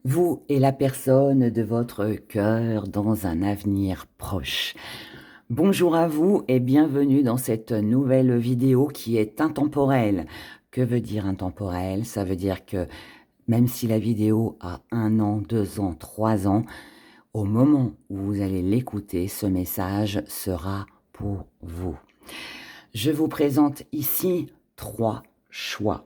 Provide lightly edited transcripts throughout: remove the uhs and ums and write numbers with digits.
Vous et la personne de votre cœur dans un avenir proche. Bonjour à vous et bienvenue dans cette nouvelle vidéo qui est intemporelle. Que veut dire intemporelle? Ça veut dire que même si la vidéo a 1 an, 2 ans, 3 ans, au moment où vous allez l'écouter, ce message sera pour vous. Je vous présente ici 3 choix.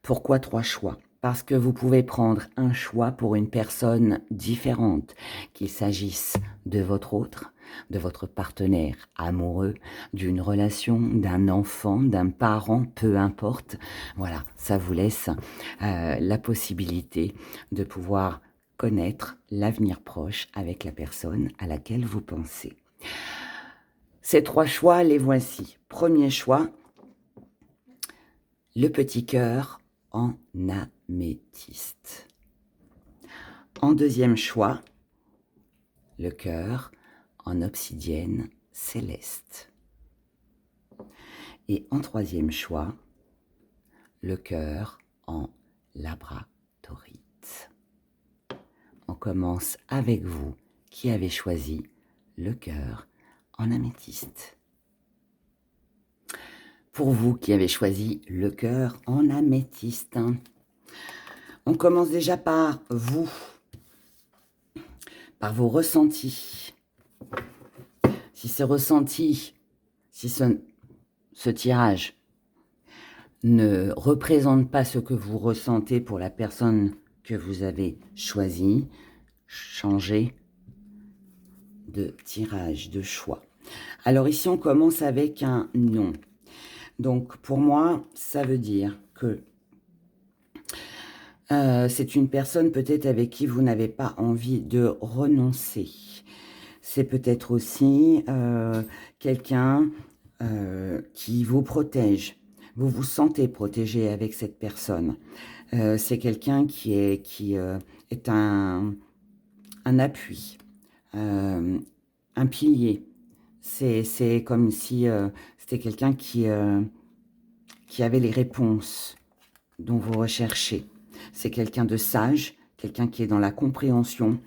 Pourquoi 3 choix? Parce que vous pouvez prendre un choix pour une personne différente, qu'il s'agisse de votre autre, de votre partenaire amoureux, d'une relation, d'un enfant, d'un parent, peu importe. Voilà, ça vous laisse la possibilité de pouvoir connaître l'avenir proche avec la personne à laquelle vous pensez. Ces 3 choix, les voici. Premier choix, le petit cœur en améthyste. En deuxième choix, le cœur en obsidienne céleste. Et en troisième choix, le cœur en labradorite. On commence avec vous qui avez choisi le cœur en améthyste. Pour vous qui avez choisi le cœur en améthyste, on commence déjà par vous, par vos ressentis. Si ce ressenti, si ce tirage ne représente pas ce que vous ressentez pour la personne que vous avez choisie, changez de tirage, de choix. Alors ici, on commence avec un non. Donc, pour moi, ça veut dire que c'est une personne peut-être avec qui vous n'avez pas envie de renoncer. C'est peut-être aussi quelqu'un qui vous protège. Vous vous sentez protégé avec cette personne. C'est quelqu'un qui est un appui, un pilier. C'est comme si c'était quelqu'un qui avait les réponses dont vous recherchez. C'est quelqu'un de sage, quelqu'un qui est dans la compréhension.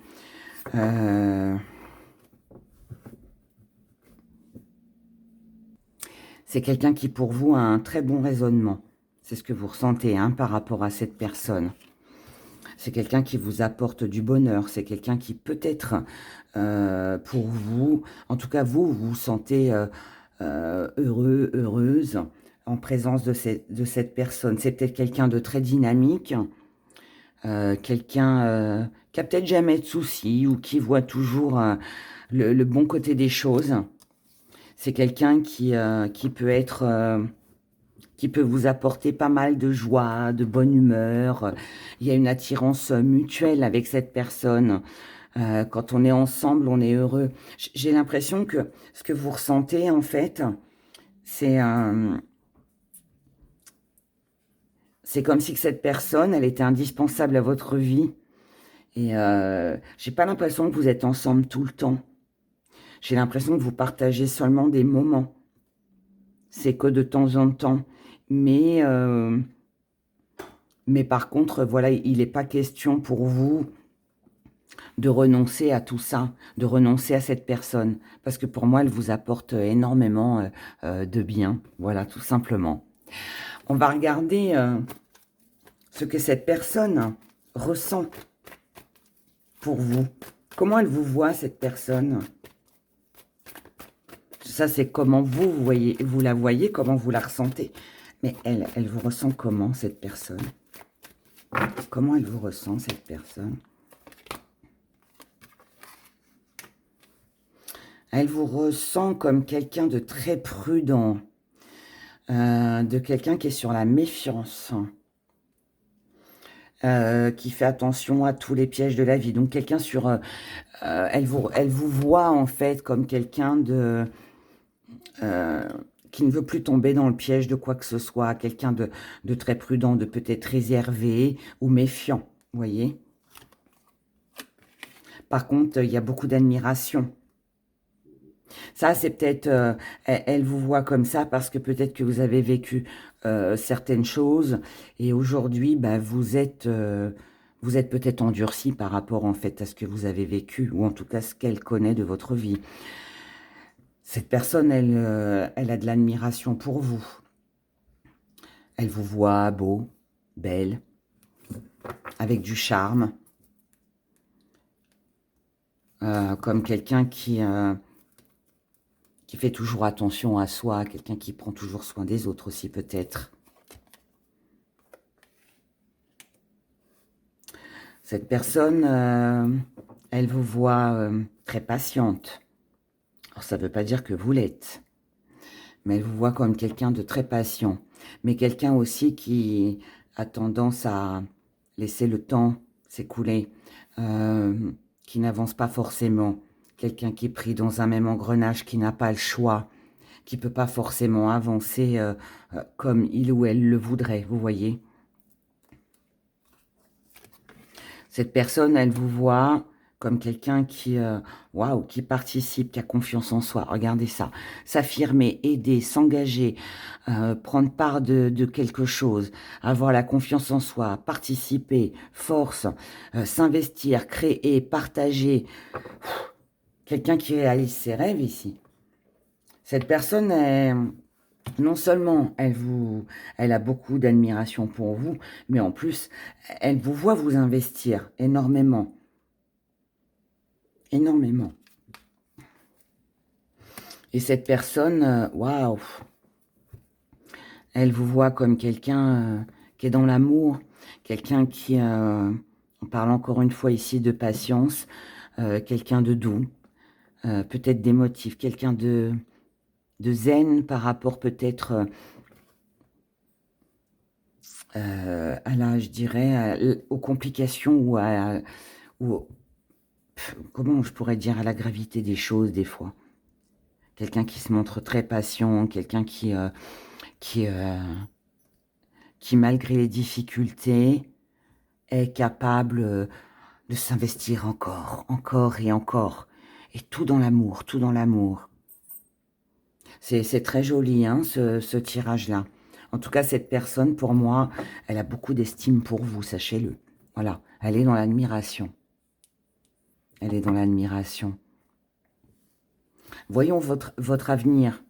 C'est quelqu'un qui, pour vous, a un très bon raisonnement. C'est ce que vous ressentez par rapport à cette personne. C'est quelqu'un qui vous apporte du bonheur. C'est quelqu'un qui, peut-être, pour vous, en tout cas, vous vous sentez heureux, heureuse en présence de cette personne. C'est peut-être quelqu'un de très dynamique, quelqu'un qui a peut-être jamais de soucis ou qui voit toujours le bon côté des choses. C'est quelqu'un qui peut être, qui peut vous apporter pas mal de joie, de bonne humeur. Il y a une attirance mutuelle avec cette personne. Quand on est ensemble, on est heureux. J'ai l'impression que ce que vous ressentez, en fait, c'est comme si que cette personne, elle était indispensable à votre vie. Et j'ai pas l'impression que vous êtes ensemble tout le temps. J'ai l'impression que vous partagez seulement des moments. C'est que de temps en temps. Mais par contre, voilà, il n'est pas question pour vous de renoncer à tout ça, de renoncer à cette personne. Parce que pour moi, elle vous apporte énormément de bien. Voilà, tout simplement. On va regarder ce que cette personne ressent pour vous. Comment elle vous voit, cette personne? Ça, c'est comment vous la voyez, comment vous la ressentez. Mais elle vous ressent comment, cette personne? Comment elle vous ressent, cette personne? Elle vous ressent comme quelqu'un de très prudent, de quelqu'un qui est sur la méfiance, qui fait attention à tous les pièges de la vie. Donc, quelqu'un sur... elle vous voit, en fait, comme quelqu'un de... qui ne veut plus tomber dans le piège de quoi que ce soit, quelqu'un de très prudent, de peut-être réservé ou méfiant, vous voyez. Par contre, il y a beaucoup d'admiration. Ça, c'est peut-être, elle vous voit comme ça parce que peut-être que vous avez vécu certaines choses et aujourd'hui, bah, vous êtes Vous êtes peut-être endurci par rapport en fait à ce que vous avez vécu, ou en tout cas ce qu'elle connaît de votre vie. Cette personne, elle a de l'admiration pour vous. Elle vous voit beau, belle, avec du charme, comme quelqu'un qui fait toujours attention à soi, quelqu'un qui prend toujours soin des autres aussi peut-être. Cette personne, elle vous voit très patiente. Alors ça ne veut pas dire que vous l'êtes, mais elle vous voit comme quelqu'un de très patient, mais quelqu'un aussi qui a tendance à laisser le temps s'écouler, qui n'avance pas forcément, quelqu'un qui est pris dans un même engrenage, qui n'a pas le choix, qui ne peut pas forcément avancer comme il ou elle le voudrait, vous voyez. Cette personne, elle vous voit comme quelqu'un qui, waouh, qui participe, qui a confiance en soi. Regardez ça. S'affirmer, aider, s'engager, prendre part de quelque chose, avoir la confiance en soi, participer, force, s'investir, créer, partager. Quelqu'un qui réalise ses rêves ici. Cette personne est... Non seulement elle a beaucoup d'admiration pour vous, mais en plus, elle vous voit vous investir énormément. Énormément. Et cette personne, waouh, elle vous voit comme quelqu'un qui est dans l'amour, quelqu'un qui, on parle encore une fois ici de patience, quelqu'un de doux, peut-être d'émotif, quelqu'un de zen par rapport peut-être à la, je dirais, aux complications ou comment je pourrais dire, à la gravité des choses des fois. Quelqu'un qui se montre très patient, quelqu'un qui, malgré les difficultés, est capable de s'investir encore, encore et encore. Et tout dans l'amour, tout dans l'amour. C'est très joli, hein, ce tirage-là. En tout cas, cette personne, pour moi, elle a beaucoup d'estime pour vous, sachez-le. Voilà, elle est dans l'admiration. Elle est dans l'admiration. Voyons votre avenir.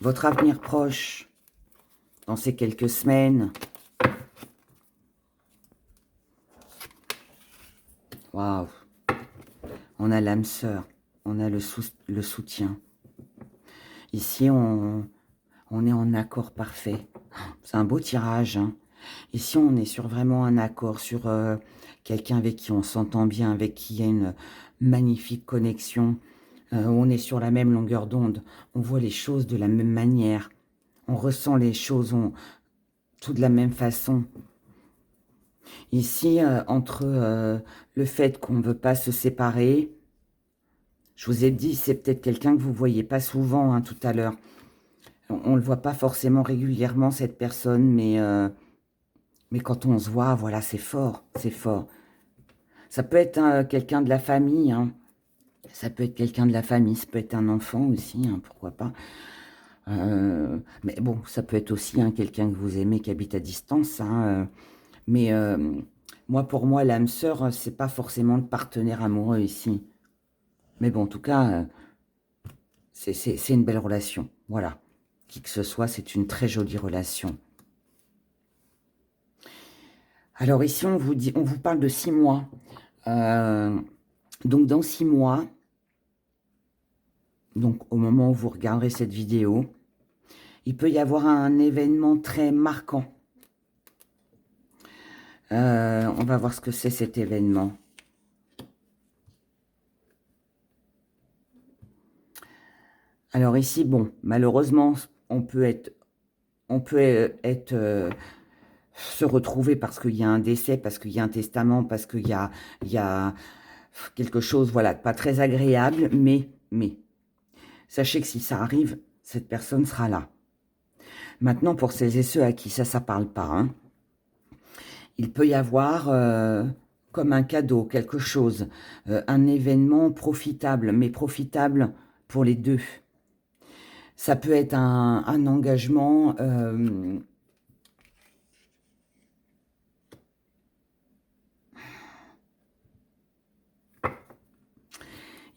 Votre avenir proche, dans ces quelques semaines. Waouh. On a l'âme sœur. On a le soutien. Ici, on est en accord parfait. C'est un beau tirage, hein. Ici, on est sur vraiment un accord, sur quelqu'un avec qui on s'entend bien, avec qui il y a une magnifique connexion. On est sur la même longueur d'onde. On voit les choses de la même manière. On ressent les choses tout de la même façon. Ici, entre le fait qu'on ne veut pas se séparer, je vous ai dit, c'est peut-être quelqu'un que vous ne voyez pas souvent, hein, tout à l'heure. On ne le voit pas forcément régulièrement, cette personne, mais quand on se voit, voilà, c'est fort, c'est fort. Ça peut être quelqu'un de la famille, hein. Ça peut être quelqu'un de la famille, ça peut être un enfant aussi, hein, pourquoi pas. Mais bon, ça peut être aussi hein, quelqu'un que vous aimez qui habite à distance, hein, mais moi, pour moi, l'âme sœur, c'est pas forcément le partenaire amoureux ici. Mais bon, en tout cas, c'est une belle relation. Voilà. Qui que ce soit, c'est une très jolie relation. Alors ici, on vous parle de 6 mois. Donc dans 6 mois, donc au moment où vous regarderez cette vidéo, il peut y avoir un événement très marquant. On va voir ce que c'est cet événement. Alors ici, bon, malheureusement, on peut se retrouver parce qu'il y a un décès, parce qu'il y a un testament, parce qu'il y a quelque chose, voilà, pas très agréable, mais, sachez que si ça arrive, cette personne sera là. Maintenant, pour celles et ceux à qui ça parle pas, hein, il peut y avoir comme un cadeau, quelque chose, un événement profitable, mais profitable pour les deux. Ça peut être un engagement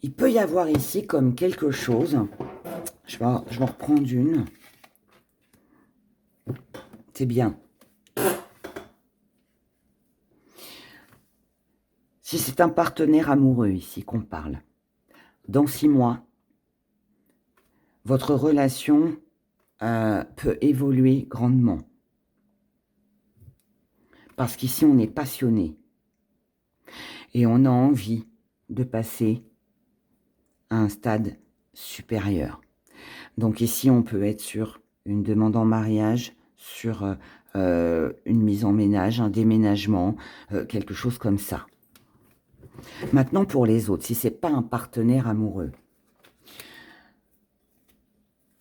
Il peut y avoir ici comme quelque chose. Je vais en reprendre une. C'est bien. Si c'est un partenaire amoureux ici qu'on parle, dans 6 mois, votre relation peut évoluer grandement. Parce qu'ici, on est passionné. Et on a envie de passer à un stade supérieur. Donc ici, on peut être sur une demande en mariage, sur une mise en ménage, un déménagement, quelque chose comme ça. Maintenant, pour les autres, si ce n'est pas un partenaire amoureux,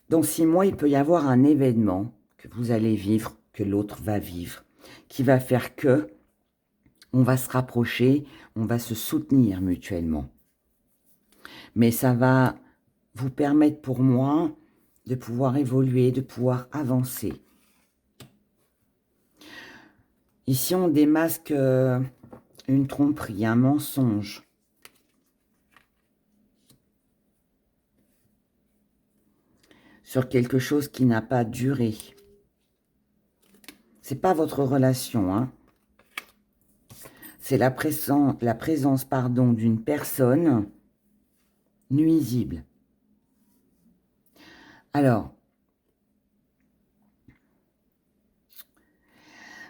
dans 6 mois, il peut y avoir un événement que vous allez vivre, que l'autre va vivre, qui va faire que on va se rapprocher, on va se soutenir mutuellement. Mais ça va vous permettre pour moi de pouvoir évoluer, de pouvoir avancer. Ici, on démasque une tromperie, un mensonge. Sur quelque chose qui n'a pas duré. C'est pas votre relation, hein. C'est la présence, pardon, d'une personne nuisible. Alors,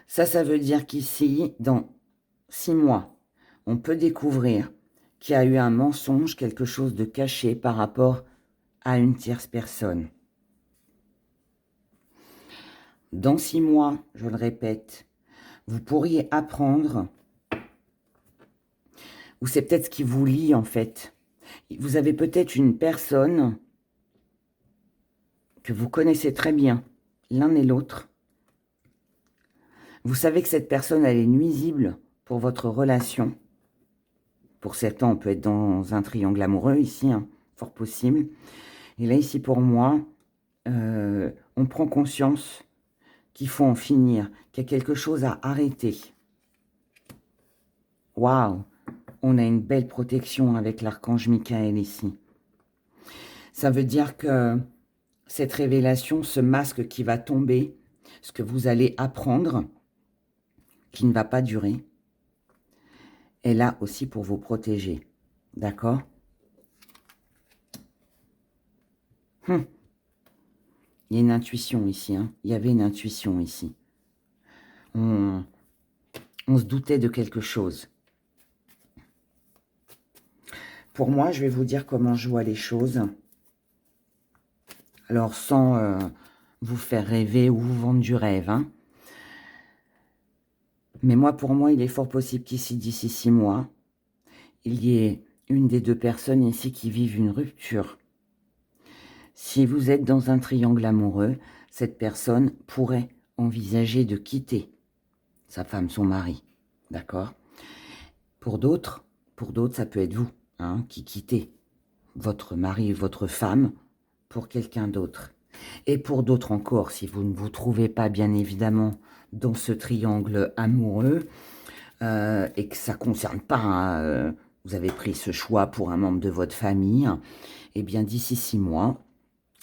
ça veut dire qu'ici, dans 6 mois, on peut découvrir qu'il y a eu un mensonge, quelque chose de caché par rapport à une tierce personne. Dans 6 mois, je le répète, vous pourriez apprendre, ou c'est peut-être ce qui vous lie en fait. Vous avez peut-être une personne que vous connaissez très bien, l'un et l'autre. Vous savez que cette personne, elle est nuisible pour votre relation. Pour certains, on peut être dans un triangle amoureux ici, hein, fort possible. Et là, ici, pour moi, on prend conscience qu'il faut en finir, qu'il y a quelque chose à arrêter. Waouh! On a une belle protection avec l'archange Michael ici. Ça veut dire que cette révélation, ce masque qui va tomber, ce que vous allez apprendre, qui ne va pas durer, est là aussi pour vous protéger. D'accord? Il y a une intuition ici. Hein. Il y avait une intuition ici. On se doutait de quelque chose. Pour moi, je vais vous dire comment je vois les choses. Alors, sans vous faire rêver ou vous vendre du rêve. Hein. Mais moi, pour moi, il est fort possible qu'ici, d'ici 6 mois, il y ait une des 2 personnes ici qui vivent une rupture. Si vous êtes dans un triangle amoureux, cette personne pourrait envisager de quitter sa femme, son mari. D'accord? Pour d'autres, ça peut être vous, hein, qui quittez votre mari ou votre femme pour quelqu'un d'autre. Et pour d'autres encore, si vous ne vous trouvez pas, bien évidemment, dans ce triangle amoureux, et que ça ne concerne pas, hein, vous avez pris ce choix pour un membre de votre famille, eh bien, d'ici 6 mois,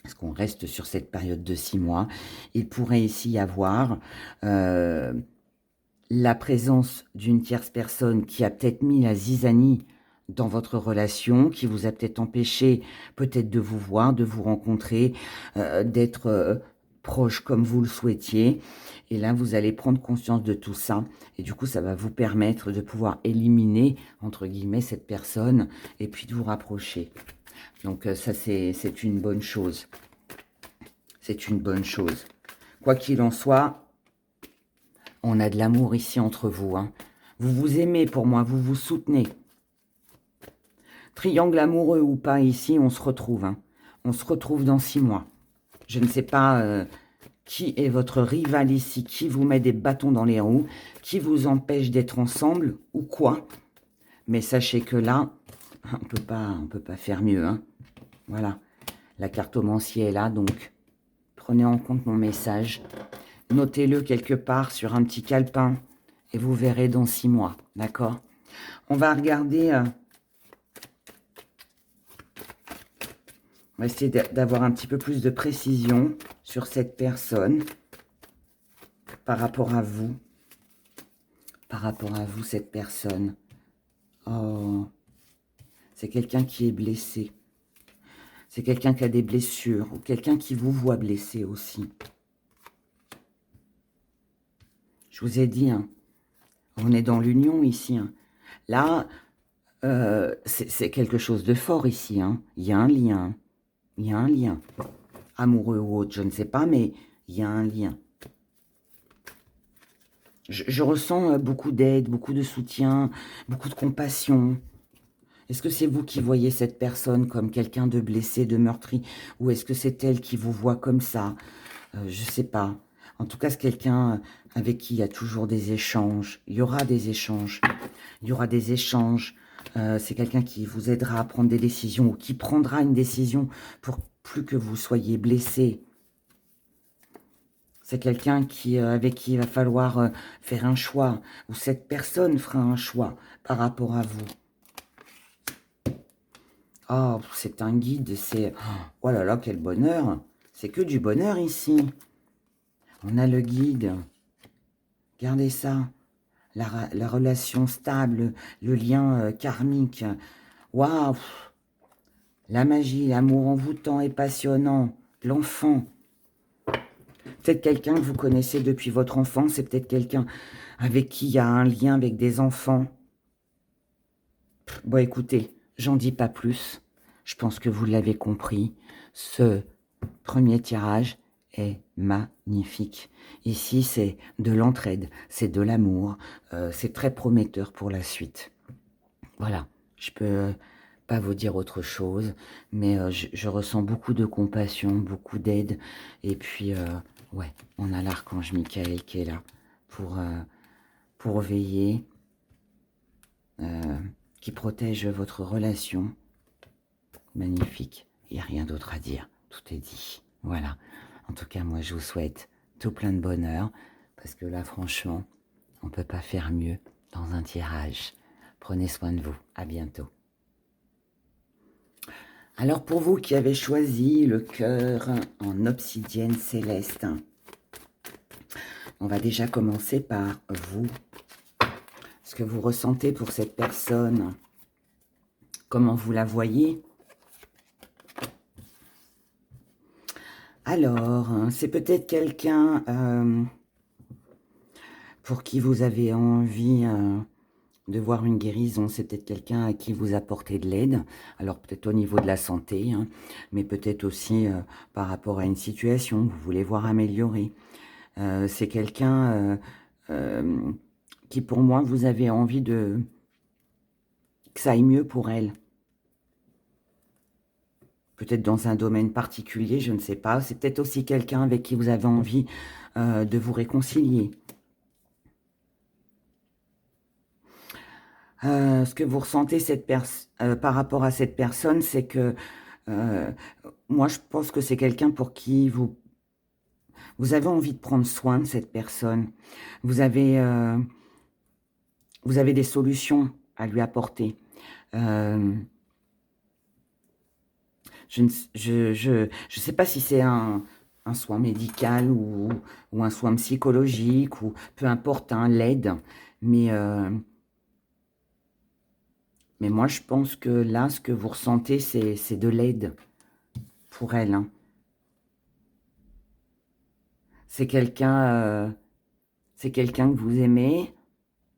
parce qu'on reste sur cette période de 6 mois, il pourrait ici y avoir la présence d'une tierce personne qui a peut-être mis la zizanie dans votre relation, qui vous a peut-être empêché peut-être de vous voir, de vous rencontrer, d'être proche comme vous le souhaitiez. Et là, vous allez prendre conscience de tout ça. Et du coup, ça va vous permettre de pouvoir éliminer, entre guillemets, cette personne et puis de vous rapprocher. Donc ça, c'est une bonne chose. C'est une bonne chose. Quoi qu'il en soit, on a de l'amour ici entre vous. Hein. Vous vous aimez pour moi, vous vous soutenez. Triangle amoureux ou pas, ici, on se retrouve. Hein. On se retrouve dans 6 mois. Je ne sais pas qui est votre rival ici, qui vous met des bâtons dans les roues, qui vous empêche d'être ensemble ou quoi. Mais sachez que là, on peut pas faire mieux. Hein. Voilà, la cartomancie est là, donc prenez en compte mon message. Notez-le quelque part sur un petit calepin et vous verrez dans 6 mois, d'accord? On va regarder On va essayer d'avoir un petit peu plus de précision sur cette personne par rapport à vous. Par rapport à vous, cette personne. Oh, c'est quelqu'un qui est blessé. C'est quelqu'un qui a des blessures ou quelqu'un qui vous voit blessé aussi. Je vous ai dit, hein, on est dans l'union ici. Hein. Là, c'est quelque chose de fort ici. Hein. Il y a un lien. Il y a un lien. Amoureux ou autre, je ne sais pas, mais il y a un lien. Je ressens beaucoup d'aide, beaucoup de soutien, beaucoup de compassion. Est-ce que c'est vous qui voyez cette personne comme quelqu'un de blessé, de meurtri? Ou est-ce que c'est elle qui vous voit comme ça? Je ne sais pas. En tout cas, c'est quelqu'un avec qui il y a toujours des échanges. Il y aura des échanges. Il y aura des échanges. C'est quelqu'un qui vous aidera à prendre des décisions ou qui prendra une décision pour plus que vous soyez blessé. C'est quelqu'un avec qui il va falloir faire un choix. Ou cette personne fera un choix par rapport à vous. Oh, c'est un guide, c'est... Oh là là, quel bonheur! C'est que du bonheur ici. On a le guide. Regardez ça. La relation stable, le lien karmique. Waouh! La magie, l'amour envoûtant et passionnant. L'enfant. Peut-être quelqu'un que vous connaissez depuis votre enfance. C'est peut-être quelqu'un avec qui il y a un lien avec des enfants. Bon, écoutez, j'en dis pas plus. Je pense que vous l'avez compris. Ce premier tirage est magnifique. Ici, c'est de l'entraide, c'est de l'amour. C'est très prometteur pour la suite. Voilà, je peux pas vous dire autre chose, mais je ressens beaucoup de compassion, beaucoup d'aide. Et puis, ouais, on a l'archange Michael qui est là pour veiller, qui protège votre relation. Magnifique, il n'y a rien d'autre à dire, tout est dit. Voilà, en tout cas, moi, je vous souhaite tout plein de bonheur, parce que là, franchement, on ne peut pas faire mieux dans un tirage. Prenez soin de vous, à bientôt. Alors, pour vous qui avez choisi le cœur en obsidienne céleste, on va déjà commencer par vous. Ce que vous ressentez pour cette personne, comment vous la voyez. Alors, c'est peut-être quelqu'un pour qui vous avez envie de voir une guérison. C'est peut-être quelqu'un à qui vous apportez de l'aide. Alors, peut-être au niveau de la santé, hein, mais peut-être aussi par rapport à une situation que vous voulez voir améliorer. C'est quelqu'un qui, pour moi, vous avez envie que ça aille mieux pour elle. Peut-être dans un domaine particulier, je ne sais pas. C'est peut-être aussi quelqu'un avec qui vous avez envie de vous réconcilier. Ce que vous ressentez par rapport à cette personne, c'est que moi, je pense que c'est quelqu'un pour qui vous avez envie de prendre soin de cette personne. Vous avez des solutions à lui apporter. Je ne sais pas si c'est un soin médical ou un soin psychologique ou peu importe, hein, l'aide. Mais moi, je pense que là, ce que vous ressentez, c'est de l'aide pour elle. Hein. C'est quelqu'un que vous aimez,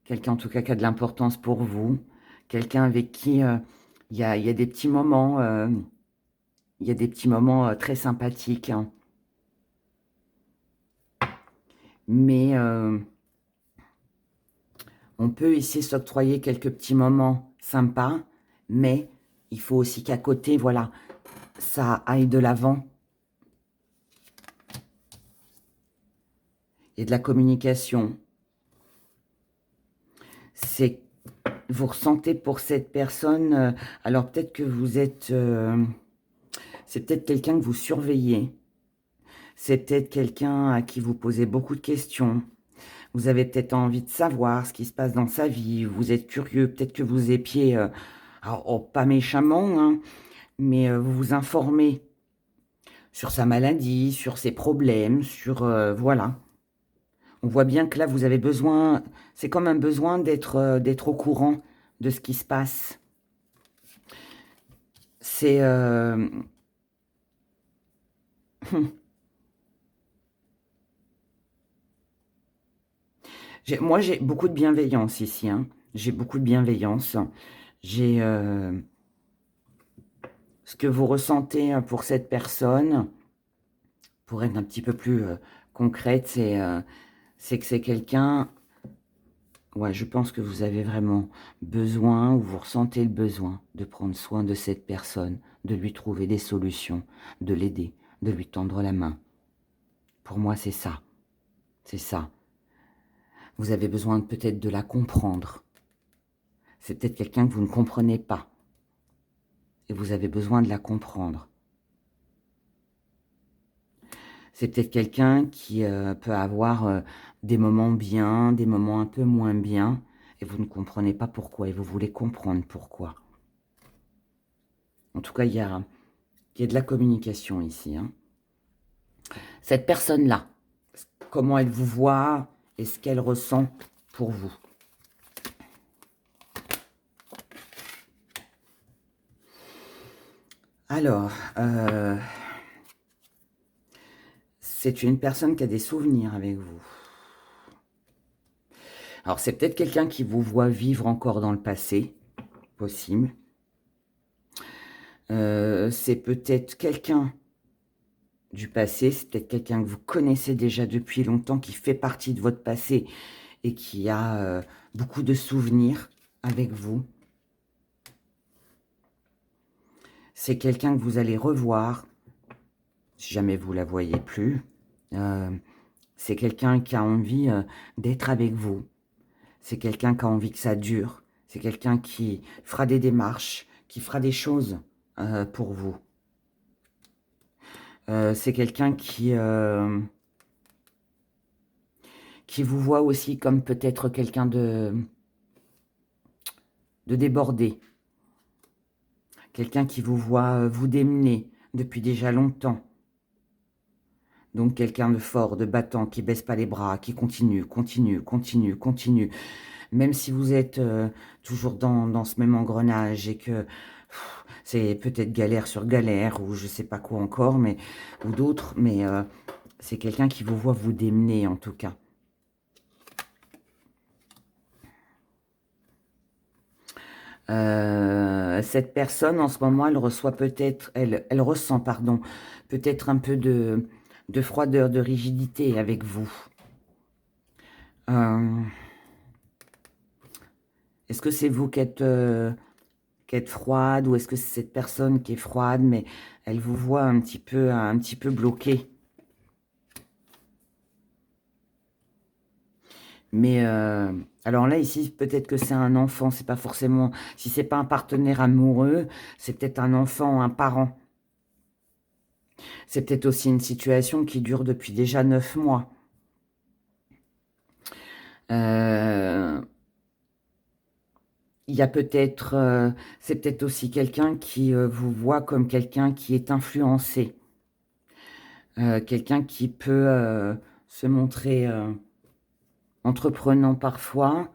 quelqu'un en tout cas qui a de l'importance pour vous, quelqu'un avec qui il y a des petits moments, très sympathiques. Hein. Mais on peut ici s'octroyer quelques petits moments sympas, mais il faut aussi qu'à côté, voilà, ça aille de l'avant. Et de la communication. Vous ressentez pour cette personne, alors peut-être que vous êtes, c'est peut-être quelqu'un que vous surveillez. C'est peut-être quelqu'un à qui vous posez beaucoup de questions. Vous avez peut-être envie de savoir ce qui se passe dans sa vie. Vous êtes curieux. Peut-être que vous épiez, alors, pas méchamment, hein, mais vous vous informez sur sa maladie, sur ses problèmes, sur... voilà. On voit bien que là, vous avez besoin... C'est comme un besoin d'être au courant de ce qui se passe. C'est... Moi, j'ai beaucoup de bienveillance ici, hein. J'ai beaucoup de bienveillance. J'ai... ce que vous ressentez pour cette personne, pour être un petit peu plus concrète, c'est que c'est quelqu'un... Ouais, je pense que vous avez vraiment besoin, ou vous ressentez le besoin de prendre soin de cette personne, de lui trouver des solutions, de l'aider, de lui tendre la main. Pour moi, c'est ça. C'est ça. Vous avez besoin peut-être de la comprendre. C'est peut-être quelqu'un que vous ne comprenez pas. Et vous avez besoin de la comprendre. C'est peut-être quelqu'un qui peut avoir des moments bien, des moments un peu moins bien, et vous ne comprenez pas pourquoi, et vous voulez comprendre pourquoi. En tout cas, il y a de la communication ici, hein. Cette personne-là, comment elle vous voit et ce qu'elle ressent pour vous. Alors, c'est une personne qui a des souvenirs avec vous. Alors, c'est peut-être quelqu'un qui vous voit vivre encore dans le passé, possible. C'est peut-être quelqu'un du passé, c'est peut-être quelqu'un que vous connaissez déjà depuis longtemps, qui fait partie de votre passé et qui a beaucoup de souvenirs avec vous. C'est quelqu'un que vous allez revoir, si jamais vous la voyez plus. C'est quelqu'un qui a envie d'être avec vous. C'est quelqu'un qui a envie que ça dure. C'est quelqu'un qui fera des démarches, qui fera des choses pour vous. C'est quelqu'un qui vous voit aussi comme peut-être quelqu'un de débordé. Quelqu'un qui vous voit vous démener depuis déjà longtemps. Donc quelqu'un de fort, de battant, qui baisse pas les bras, qui continue, continue, continue, continue. Même si vous êtes toujours dans ce même engrenage et que c'est peut-être galère sur galère ou je sais pas quoi encore, mais ou d'autres, mais c'est quelqu'un qui vous voit vous démener en tout cas. Cette personne en ce moment, elle reçoit peut-être, elle ressent, pardon, peut-être un peu de froideur, de rigidité avec vous. Est-ce que c'est vous qui êtes froide ou est-ce que c'est cette personne qui est froide mais elle vous voit un petit peu bloqué? Mais alors là ici peut-être que c'est un enfant, c'est pas forcément, si c'est pas un partenaire amoureux, c'est peut-être un enfant, un parent. C'est peut-être aussi une situation qui dure depuis déjà 9 mois. Il y a peut-être, c'est peut-être aussi quelqu'un qui vous voit comme quelqu'un qui est influencé. Quelqu'un qui peut se montrer entreprenant parfois,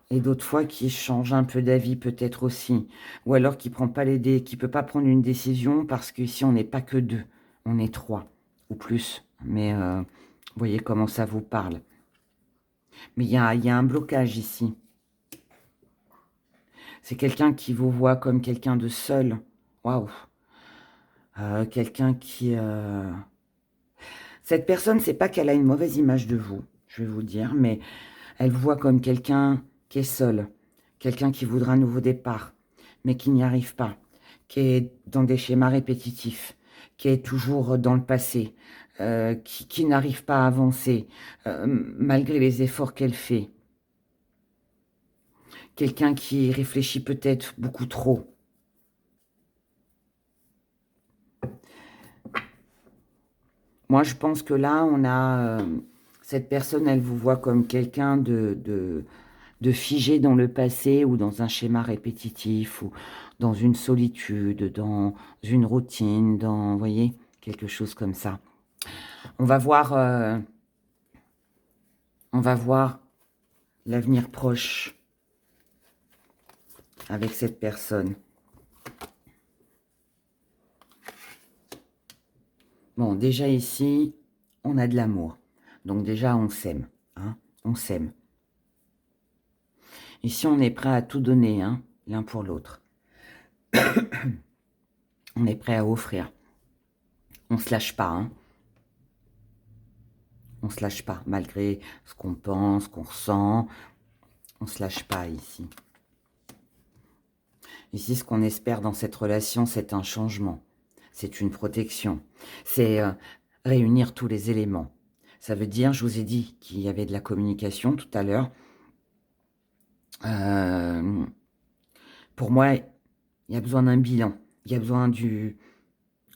et d'autres fois qui change un peu d'avis peut-être aussi. Ou alors qui prend pas qui peut pas prendre une décision parce qu'ici on n'est pas que deux, on est 3 ou plus. Mais vous voyez comment ça vous parle. Mais il y a un blocage ici. C'est quelqu'un qui vous voit comme quelqu'un de seul. Waouh. Quelqu'un qui... Cette personne, c'est pas qu'elle a une mauvaise image de vous, je vais vous dire, mais elle vous voit comme quelqu'un qui est seul, quelqu'un qui voudra un nouveau départ, mais qui n'y arrive pas, qui est dans des schémas répétitifs, qui est toujours dans le passé, qui n'arrive pas à avancer, malgré les efforts qu'elle fait. Quelqu'un qui réfléchit peut-être beaucoup trop. Moi, je pense que là, on a... cette personne, elle vous voit comme quelqu'un de figé dans le passé ou dans un schéma répétitif ou dans une solitude, dans une routine, vous voyez, quelque chose comme ça. On va voir l'avenir proche avec cette personne. Bon, déjà ici, on a de l'amour. Donc déjà, on s'aime. Hein, on s'aime. Ici, on est prêt à tout donner, hein, l'un pour l'autre. On est prêt à offrir. On ne se lâche pas. Hein. On ne se lâche pas, malgré ce qu'on pense, ce qu'on ressent. On ne se lâche pas ici. Ici, ce qu'on espère dans cette relation, c'est un changement. C'est une protection. C'est réunir tous les éléments. Ça veut dire, je vous ai dit qu'il y avait de la communication tout à l'heure. Pour moi, il y a besoin d'un bilan. Il y a besoin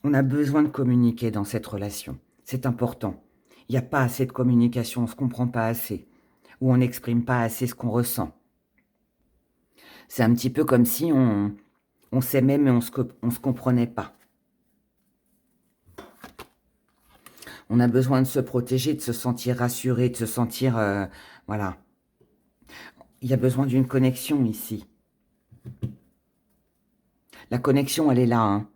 on a besoin de communiquer dans cette relation. C'est important. Il n'y a pas assez de communication, on ne se comprend pas assez. Ou on n'exprime pas assez ce qu'on ressent. C'est un petit peu comme si on s'aimait mais on se comprenait pas. On a besoin de se protéger, de se sentir rassuré, de se sentir... voilà. Il y a besoin d'une connexion ici. La connexion, elle est là. Hein.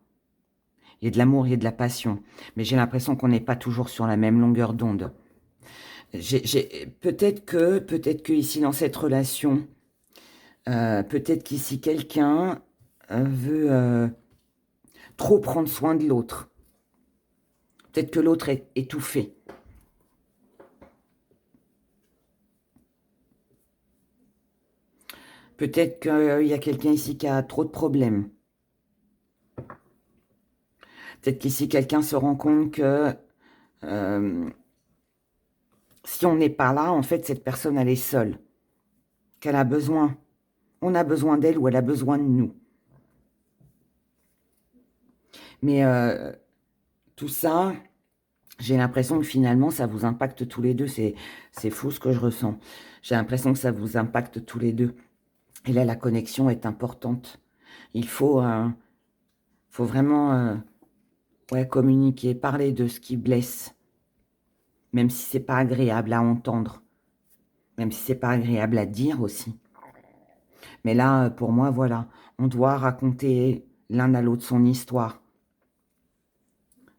Il y a de l'amour, il y a de la passion. Mais j'ai l'impression qu'on n'est pas toujours sur la même longueur d'onde. Peut-être que ici, dans cette relation, peut-être qu'ici, quelqu'un veut trop prendre soin de l'autre. Peut-être que l'autre est étouffé. Peut-être qu'il y a quelqu'un ici qui a trop de problèmes. Peut-être qu'ici, quelqu'un se rend compte que si on n'est pas là, en fait, cette personne, elle est seule. Qu'elle a besoin. On a besoin d'elle ou elle a besoin de nous. Mais tout ça, j'ai l'impression que finalement, ça vous impacte tous les deux. C'est fou ce que je ressens. J'ai l'impression que ça vous impacte tous les deux. Et là, la connexion est importante. Il faut vraiment communiquer, parler de ce qui blesse. Même si c'est pas agréable à entendre. Même si c'est pas agréable à dire aussi. Mais là, pour moi, voilà. On doit raconter l'un à l'autre son histoire.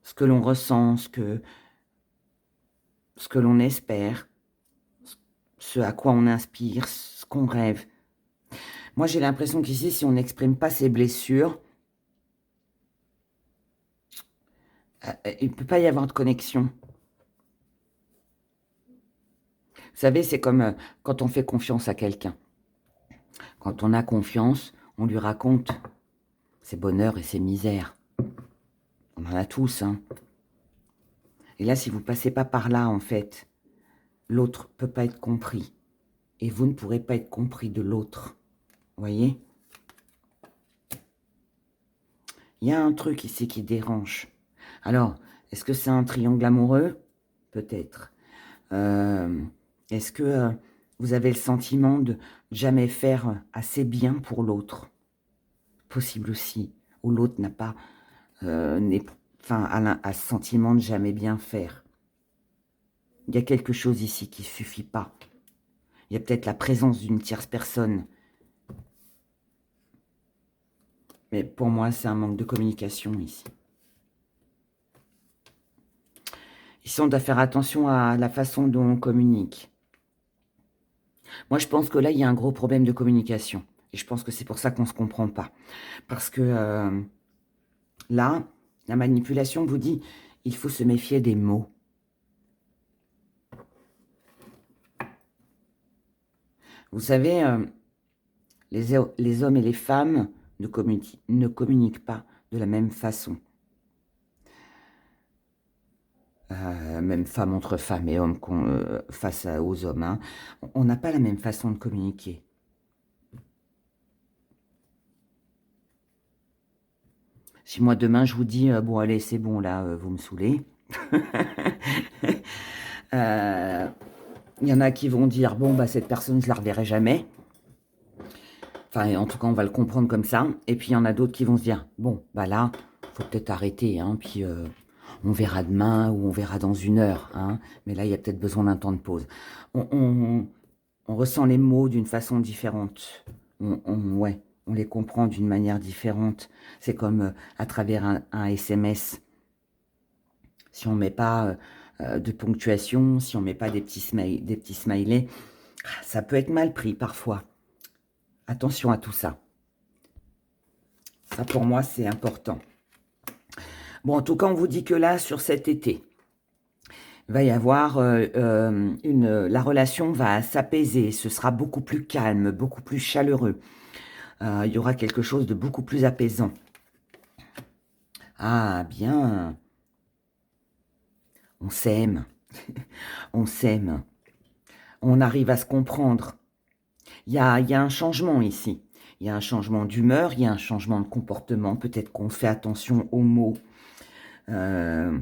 Ce que l'on ressent, ce que l'on espère, ce à quoi on inspire, ce qu'on rêve. Moi, j'ai l'impression qu'ici, si on n'exprime pas ses blessures, il ne peut pas y avoir de connexion. Vous savez, c'est comme quand on fait confiance à quelqu'un. Quand on a confiance, on lui raconte ses bonheurs et ses misères. On en a tous, hein. Et là, si vous ne passez pas par là, en fait, l'autre ne peut pas être compris. Et vous ne pourrez pas être compris de l'autre. Vous voyez ? Il y a un truc ici qui dérange. Alors, est-ce que c'est un triangle amoureux? Peut-être. Est-ce que vous avez le sentiment de jamais faire assez bien pour l'autre? Possible aussi. Ou l'autre n'a pas... a ce sentiment de jamais bien faire. Il y a quelque chose ici qui ne suffit pas. Il y a peut-être la présence d'une tierce personne. Mais pour moi, c'est un manque de communication ici. Ici, on doit faire attention à la façon dont on communique. Moi, je pense que là, il y a un gros problème de communication. Et je pense que c'est pour ça qu'on ne se comprend pas. Parce que là, la manipulation vous dit, il faut se méfier des mots. Vous savez, les hommes et les femmes ne communiquent pas de la même façon. Même femmes entre femmes et hommes face aux hommes. Hein. On n'a pas la même façon de communiquer. Si moi demain je vous dis, bon allez c'est bon là, vous me saoulez. Il y en a qui vont dire, bon bah cette personne je la reverrai jamais. Enfin en tout cas on va le comprendre comme ça. Et puis il y en a d'autres qui vont se dire, bon bah là, faut peut-être arrêter. Hein, puis On verra demain ou on verra dans 1 heure, hein. Mais là, il y a peut-être besoin d'un temps de pause. On ressent les mots d'une façon différente. Ouais, on les comprend d'une manière différente. C'est comme à travers un SMS. Si on ne met pas de ponctuation, si on ne met pas des petits smileys, ça peut être mal pris parfois. Attention à tout ça. Ça, pour moi, c'est important. Bon, en tout cas, on vous dit que là, sur cet été, il va y avoir la relation va s'apaiser. Ce sera beaucoup plus calme, beaucoup plus chaleureux. Il y aura quelque chose de beaucoup plus apaisant. Ah, bien. On s'aime. On s'aime. On arrive à se comprendre. Il y a un changement ici. Il y a un changement d'humeur, il y a un changement de comportement. Peut-être qu'on fait attention aux mots. Il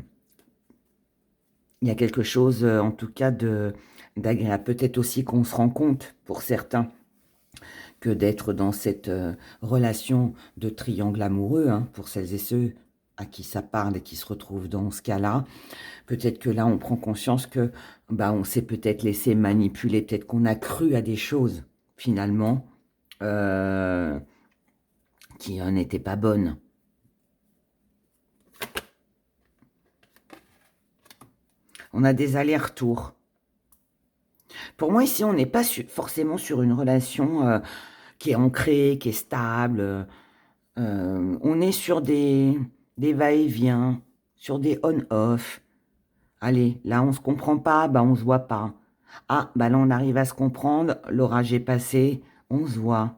y a quelque chose, en tout cas, d'agréable. Peut-être aussi qu'on se rend compte, pour certains, que d'être dans cette relation de triangle amoureux, hein, pour celles et ceux à qui ça parle et qui se retrouvent dans ce cas-là. Peut-être que là, on prend conscience que on s'est peut-être laissé manipuler, peut-être qu'on a cru à des choses, finalement, qui n'étaient pas bonnes. On a des allers-retours. Pour moi, ici, on n'est pas forcément sur une relation qui est ancrée, qui est stable. On est sur des va-et-vient, sur des on-off. Allez, là, on se comprend pas, on se voit pas. Ah, là, on arrive à se comprendre, l'orage est passé, on se voit.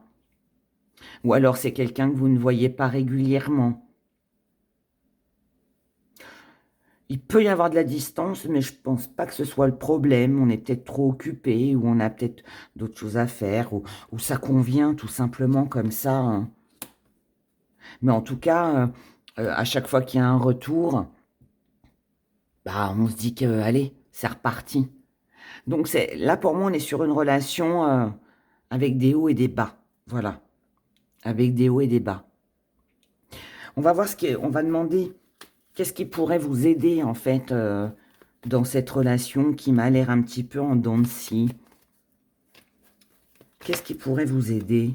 Ou alors, c'est quelqu'un que vous ne voyez pas régulièrement. Il peut y avoir de la distance, mais je pense pas que ce soit le problème. On est peut-être trop occupé, ou on a peut-être d'autres choses à faire, ou ça convient tout simplement comme ça, hein. Mais en tout cas, à chaque fois qu'il y a un retour, on se dit que, allez, c'est reparti. Donc là, pour moi, on est sur une relation avec des hauts et des bas. Voilà, avec des hauts et des bas. On va voir on va demander qu'est-ce qui pourrait vous aider, en fait, dans cette relation qui m'a l'air un petit peu en dents de scie. Qu'est-ce qui pourrait vous aider?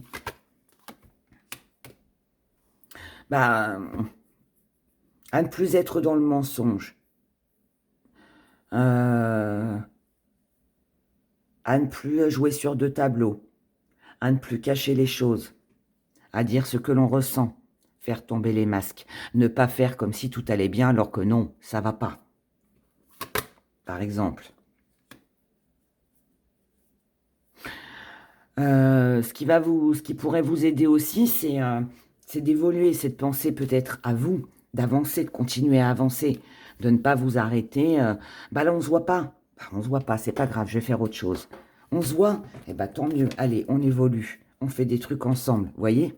À ne plus être dans le mensonge. À ne plus jouer sur 2 tableaux. À ne plus cacher les choses. À dire ce que l'on ressent. Faire tomber les masques. Ne pas faire comme si tout allait bien alors que non, ça va pas. Par exemple. Ce qui pourrait vous aider aussi, c'est d'évoluer, c'est de penser peut-être à vous, d'avancer, de continuer à avancer, de ne pas vous arrêter. Là, on se voit pas. On se voit pas, c'est pas grave, je vais faire autre chose. On se voit, tant mieux. Allez, on évolue. On fait des trucs ensemble, vous voyez?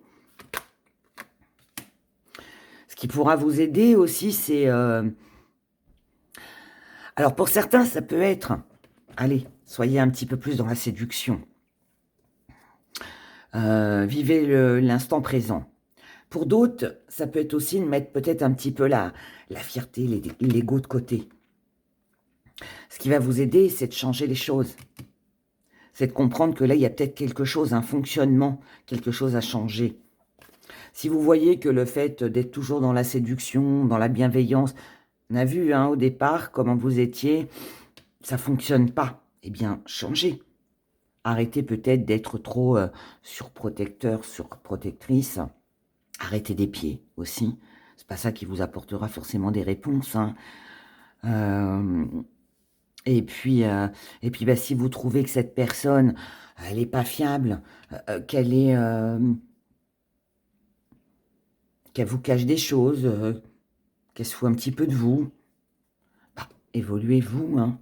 Ce qui pourra vous aider aussi, c'est... Alors, pour certains, ça peut être... Allez, soyez un petit peu plus dans la séduction. Vivez l'instant présent. Pour d'autres, ça peut être aussi de mettre peut-être un petit peu la fierté, l'ego de côté. Ce qui va vous aider, c'est de changer les choses. C'est de comprendre que là, il y a peut-être quelque chose, un fonctionnement, quelque chose à changer. Si vous voyez que le fait d'être toujours dans la séduction, dans la bienveillance, on a vu au départ comment vous étiez, ça ne fonctionne pas. Eh bien, changez. Arrêtez peut-être d'être trop surprotecteur, surprotectrice. Arrêtez des pieds aussi. C'est pas ça qui vous apportera forcément des réponses, hein. Et puis, si vous trouvez que cette personne, elle n'est pas fiable, qu'elle vous cache des choses, qu'elle se fout un petit peu de vous, évoluez-vous, hein.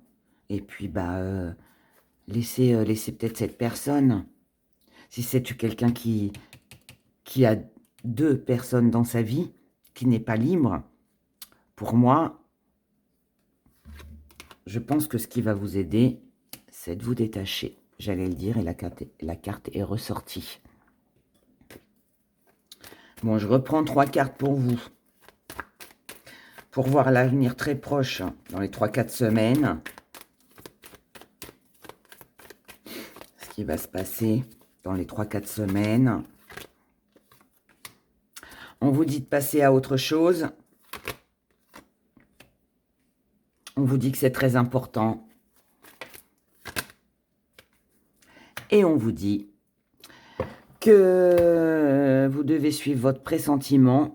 Et puis, laissez peut-être cette personne. Si c'est quelqu'un qui a 2 personnes dans sa vie, qui n'est pas libre, pour moi, je pense que ce qui va vous aider, c'est de vous détacher. J'allais le dire, et la carte est ressortie. Bon, je reprends 3 cartes pour vous. pour voir l'avenir très proche, dans les 3-4 semaines. Ce qui va se passer dans les 3-4 semaines. On vous dit de passer à autre chose. On vous dit que c'est très important. Et on vous dit que vous devez suivre votre pressentiment,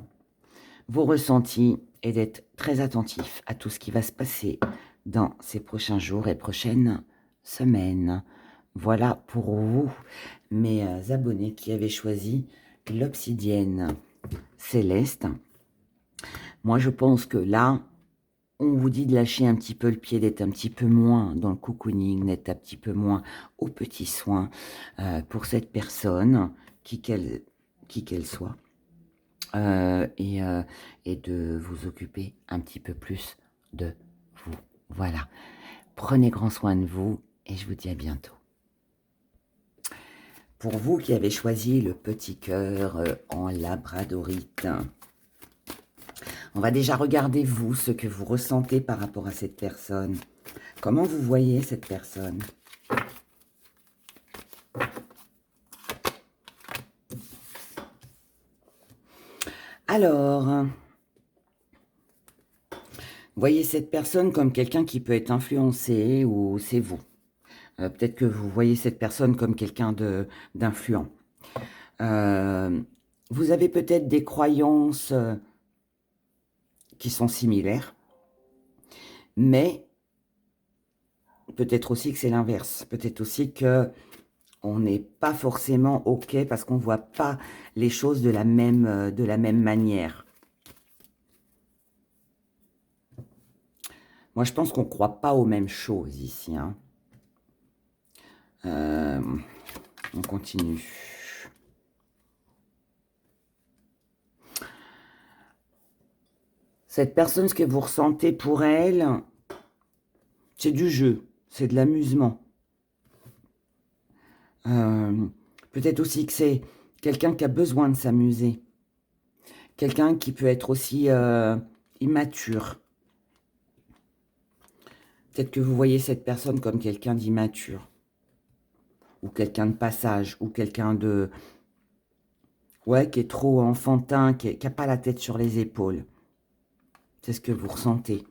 vos ressentis, et d'être très attentif à tout ce qui va se passer dans ces prochains jours et prochaines semaines. Voilà pour vous, mes abonnés qui avaient choisi l'obsidienne céleste. Moi, je pense que là, on vous dit de lâcher un petit peu le pied, d'être un petit peu moins dans le cocooning, d'être un petit peu moins aux petits soins pour cette personne, qui qu'elle soit, et de vous occuper un petit peu plus de vous. Voilà. Prenez grand soin de vous et je vous dis à bientôt. Pour vous qui avez choisi le petit cœur en labradorite, on va déjà regarder vous, ce que vous ressentez par rapport à cette personne. Comment vous voyez cette personne? Alors, voyez cette personne comme quelqu'un qui peut être influencé, ou c'est vous. Peut-être que vous voyez cette personne comme quelqu'un d'influent. Vous avez peut-être des croyances qui sont similaires, mais peut-être aussi que c'est l'inverse. Peut-être aussi que on n'est pas forcément OK parce qu'on ne voit pas les choses de la même manière. Moi, je pense qu'on ne croit pas aux mêmes choses ici. Hein. On continue. Cette personne, ce que vous ressentez pour elle, c'est du jeu, c'est de l'amusement. Peut-être aussi que c'est quelqu'un qui a besoin de s'amuser. Quelqu'un qui peut être aussi immature. Peut-être que vous voyez cette personne comme quelqu'un d'immature. Ou quelqu'un de passage. Ou quelqu'un de... Ouais, qui est trop enfantin, qui n'a pas la tête sur les épaules. C'est ce que vous ressentez.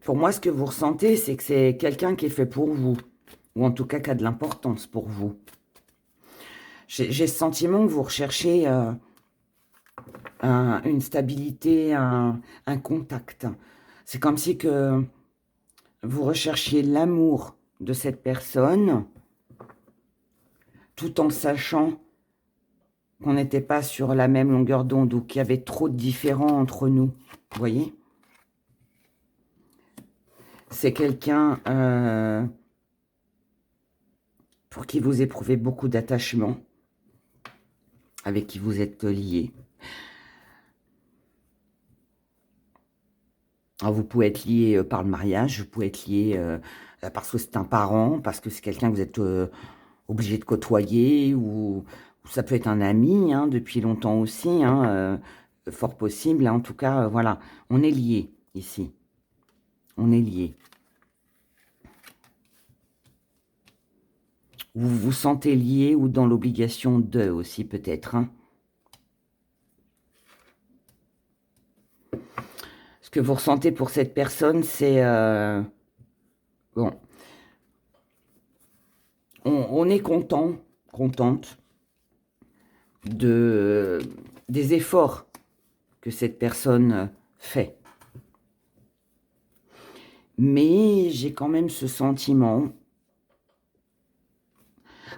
Pour moi, ce que vous ressentez, c'est que c'est quelqu'un qui est fait pour vous. Ou en tout cas, qui a de l'importance pour vous. J'ai ce sentiment que vous recherchez une stabilité, un contact. C'est comme si que vous recherchiez l'amour de cette personne, tout en sachant qu'on n'était pas sur la même longueur d'onde, ou qu'il y avait trop de différends entre nous. Vous voyez? C'est quelqu'un pour qui vous éprouvez beaucoup d'attachement, avec qui vous êtes liés. Alors, vous pouvez être lié par le mariage, vous pouvez être lié parce que c'est un parent, parce que c'est quelqu'un que vous êtes obligé de côtoyer, ou ça peut être un ami, hein, depuis longtemps aussi, hein, fort possible. Hein, en tout cas, voilà, on est liés ici. On est liés. Vous vous sentez lié ou dans l'obligation de aussi, peut-être. Hein. Ce que vous ressentez pour cette personne, c'est... bon. On est content, contente des efforts que cette personne fait. Mais j'ai quand même ce sentiment...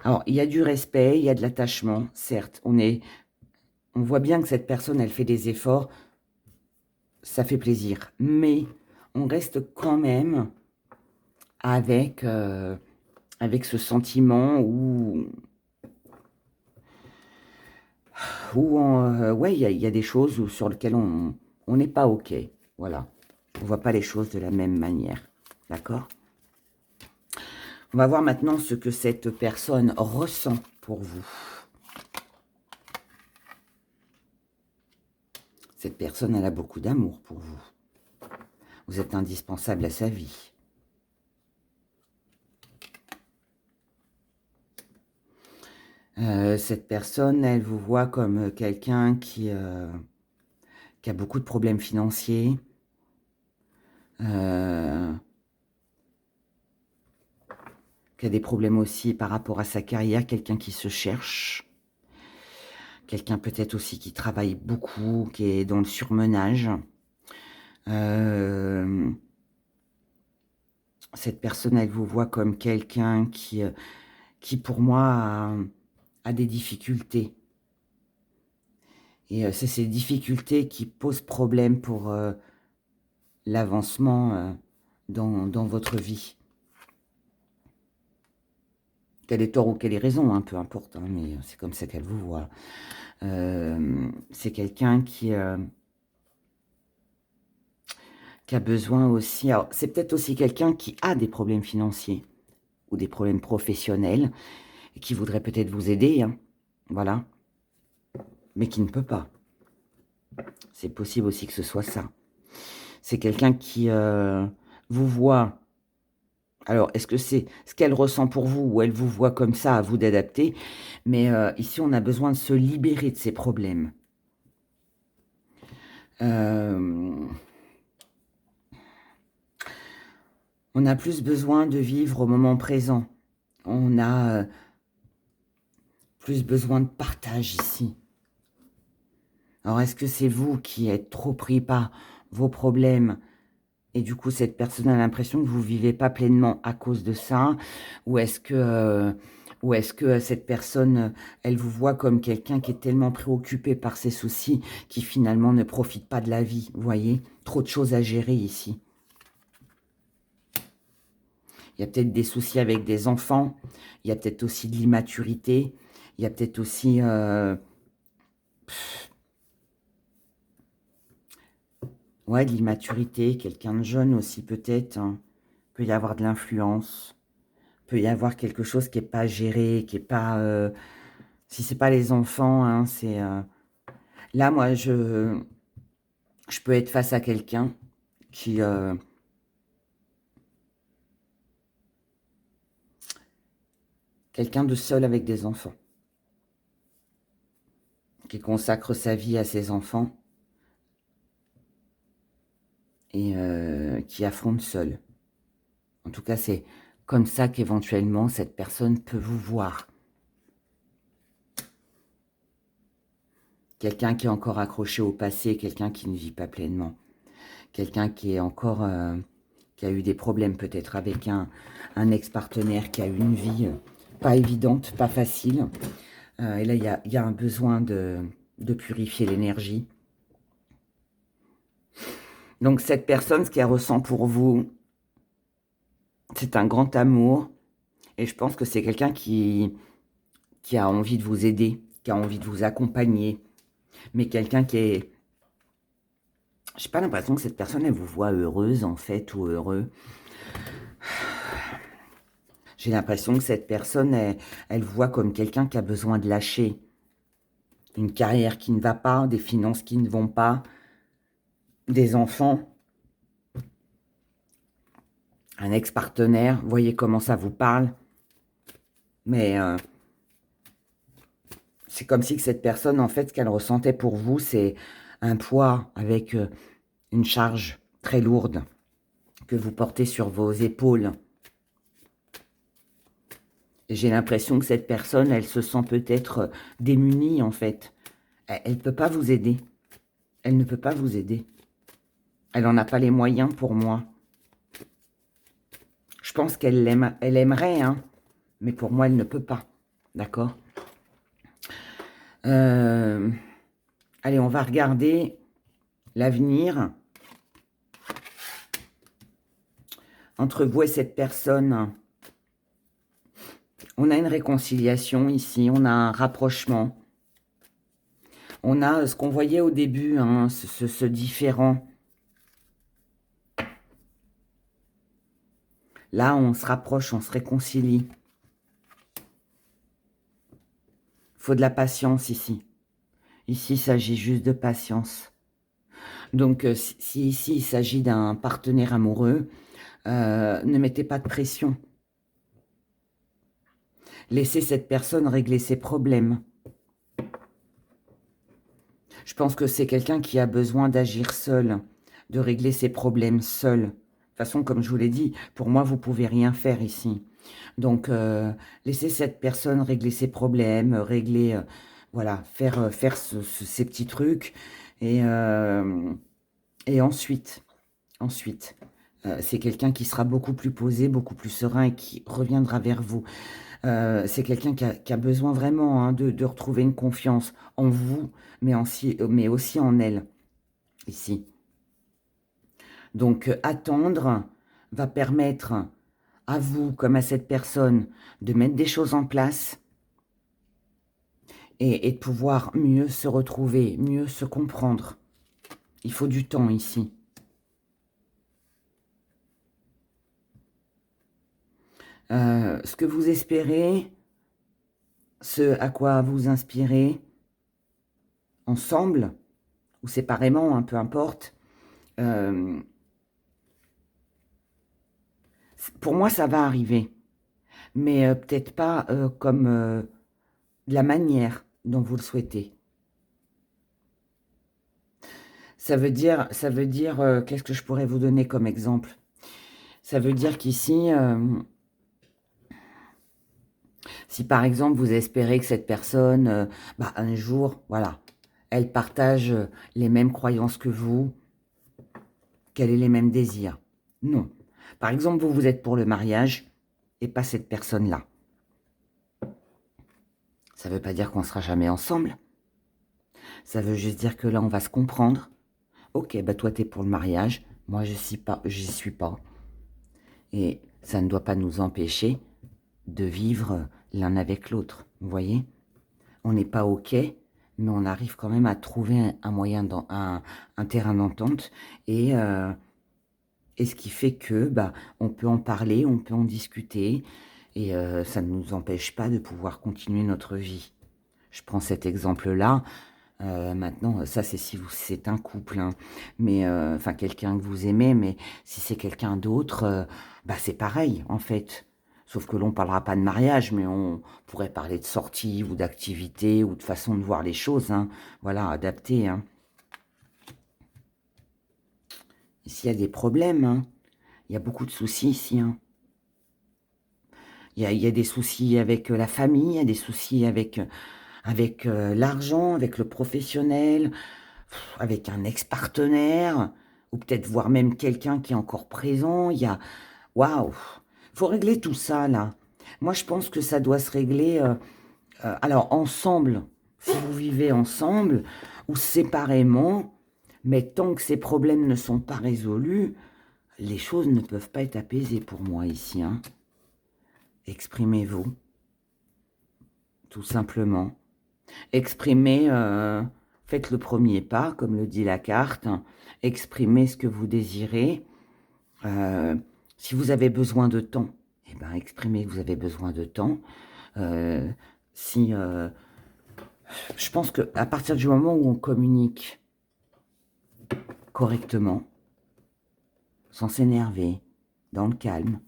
Alors, il y a du respect, il y a de l'attachement, certes. On voit bien que cette personne, elle fait des efforts, ça fait plaisir. Mais on reste quand même avec ce sentiment où ouais, il y a des choses sur lesquelles on n'est pas OK. Voilà. On ne voit pas les choses de la même manière. D'accord? On va voir maintenant ce que cette personne ressent pour vous. Cette personne, elle a beaucoup d'amour pour vous. Vous êtes indispensable à sa vie. Cette personne, elle vous voit comme quelqu'un qui a beaucoup de problèmes financiers. Qui a des problèmes aussi par rapport à sa carrière, quelqu'un qui se cherche. Quelqu'un peut-être aussi qui travaille beaucoup, qui est dans le surmenage. Cette personne, elle vous voit comme quelqu'un qui pour moi, a des difficultés. Et c'est ces difficultés qui posent problème pour l'avancement dans votre vie. Qu'elle ait tort ou qu'elle ait raison, hein, peu importe, hein, mais c'est comme ça qu'elle vous voit. C'est quelqu'un qui a besoin aussi... Alors, c'est peut-être aussi quelqu'un qui a des problèmes financiers ou des problèmes professionnels et qui voudrait peut-être vous aider, hein, voilà, mais qui ne peut pas. C'est possible aussi que ce soit ça. C'est quelqu'un qui vous voit... Alors, est-ce que c'est ce qu'elle ressent pour vous ou elle vous voit comme ça, à vous d'adapter? Mais ici, on a besoin de se libérer de ces problèmes. On a plus besoin de vivre au moment présent. On a plus besoin de partage ici. Alors, est-ce que c'est vous qui êtes trop pris par vos problèmes et du coup, cette personne a l'impression que vous ne vivez pas pleinement à cause de ça? Ou est-ce que cette personne, elle vous voit comme quelqu'un qui est tellement préoccupé par ses soucis qui finalement ne profite pas de la vie, vous voyez? Trop de choses à gérer ici. Il y a peut-être des soucis avec des enfants, il y a peut-être aussi de l'immaturité, il y a peut-être aussi... ouais, de l'immaturité, quelqu'un de jeune aussi peut-être, hein. Peut y avoir de l'influence, peut y avoir quelque chose qui n'est pas géré, qui n'est pas... si c'est pas les enfants, hein, c'est... Là, moi, je peux être face à quelqu'un qui... quelqu'un de seul avec des enfants. Qui consacre sa vie à ses enfants. Et qui affronte seul. En tout cas, c'est comme ça qu'éventuellement, cette personne peut vous voir. Quelqu'un qui est encore accroché au passé, quelqu'un qui ne vit pas pleinement. Quelqu'un qui est encore... qui a eu des problèmes peut-être avec un ex-partenaire, qui a eu une vie pas évidente, pas facile. Et là, il y a un besoin de purifier l'énergie. Donc, cette personne, ce qu'elle ressent pour vous, c'est un grand amour. Et je pense que c'est quelqu'un qui a envie de vous aider, qui a envie de vous accompagner. Mais quelqu'un qui est... J'ai pas l'impression que cette personne, elle vous voit heureuse, en fait, ou heureux. J'ai l'impression que cette personne, elle vous voit comme quelqu'un qui a besoin de lâcher. Une carrière qui ne va pas, des finances qui ne vont pas, des enfants, un ex-partenaire. Voyez comment ça vous parle. Mais c'est comme si que cette personne, en fait, ce qu'elle ressentait pour vous, c'est un poids avec une charge très lourde que vous portez sur vos épaules. J'ai l'impression que cette personne, elle se sent peut-être démunie, en fait. Elle ne peut pas vous aider. Elle ne peut pas vous aider. Elle n'en a pas les moyens pour moi. Je pense qu'elle elle aimerait, hein, mais pour moi, elle ne peut pas. D'accord? Allez, on va regarder l'avenir entre vous et cette personne. On a une réconciliation ici, on a un rapprochement. On a ce qu'on voyait au début, hein, ce différent. Là, on se rapproche, on se réconcilie. Il faut de la patience ici. Ici, il s'agit juste de patience. Donc, si ici, il s'agit d'un partenaire amoureux, ne mettez pas de pression. Laissez cette personne régler ses problèmes. Je pense que c'est quelqu'un qui a besoin d'agir seul, de régler ses problèmes seul. De toute façon, comme je vous l'ai dit, pour moi, vous ne pouvez rien faire ici. Donc, laissez cette personne régler ses problèmes, régler, voilà, faire ces petits trucs. Et ensuite, c'est quelqu'un qui sera beaucoup plus posé, beaucoup plus serein et qui reviendra vers vous. C'est quelqu'un qui a besoin vraiment hein, de retrouver une confiance en vous, mais aussi en elle, ici. Donc, attendre va permettre à vous, comme à cette personne, de mettre des choses en place et de pouvoir mieux se retrouver, mieux se comprendre. Il faut du temps ici. Ce que vous espérez, ce à quoi vous inspirez, ensemble ou séparément, hein, peu importe, pour moi, ça va arriver. Mais peut-être pas comme de la manière dont vous le souhaitez. Ça veut dire qu'est-ce que je pourrais vous donner comme exemple? Ça veut dire qu'ici, si par exemple vous espérez que cette personne, un jour, voilà, elle partage les mêmes croyances que vous, qu'elle ait les mêmes désirs. Non. Par exemple, vous êtes pour le mariage et pas cette personne-là. Ça ne veut pas dire qu'on ne sera jamais ensemble. Ça veut juste dire que là, on va se comprendre. Ok, bah toi, tu es pour le mariage. Moi, je j'y suis pas. Et ça ne doit pas nous empêcher de vivre l'un avec l'autre. Vous voyez? On n'est pas ok, mais on arrive quand même à trouver un moyen, un terrain d'entente. Et ce qui fait que on peut en parler, on peut en discuter. Et ça ne nous empêche pas de pouvoir continuer notre vie. Je prends cet exemple-là. Maintenant, ça c'est si c'est un couple, hein, mais enfin quelqu'un que vous aimez, mais si c'est quelqu'un d'autre, c'est pareil en fait. Sauf que l'on parlera pas de mariage, mais on pourrait parler de sortie ou d'activité ou de façon de voir les choses, hein. Voilà, adapté. Hein. Ici, il y a des problèmes, hein. Il y a beaucoup de soucis ici. Hein. Il y a des soucis avec la famille, il y a des soucis avec l'argent, avec le professionnel, avec un ex-partenaire, ou peut-être voir même quelqu'un qui est encore présent. Il y a... Waouh! Il faut régler tout ça, là. Moi, je pense que ça doit se régler, alors, ensemble, si vous vivez ensemble, ou séparément, mais tant que ces problèmes ne sont pas résolus, les choses ne peuvent pas être apaisées pour moi ici. Hein. Exprimez-vous, tout simplement. Exprimez, faites le premier pas, comme le dit la carte. Exprimez ce que vous désirez. Si vous avez besoin de temps, eh ben, exprimez que vous avez besoin de temps. Si, je pense qu'à partir du moment où on communique correctement, sans s'énerver, dans le calme,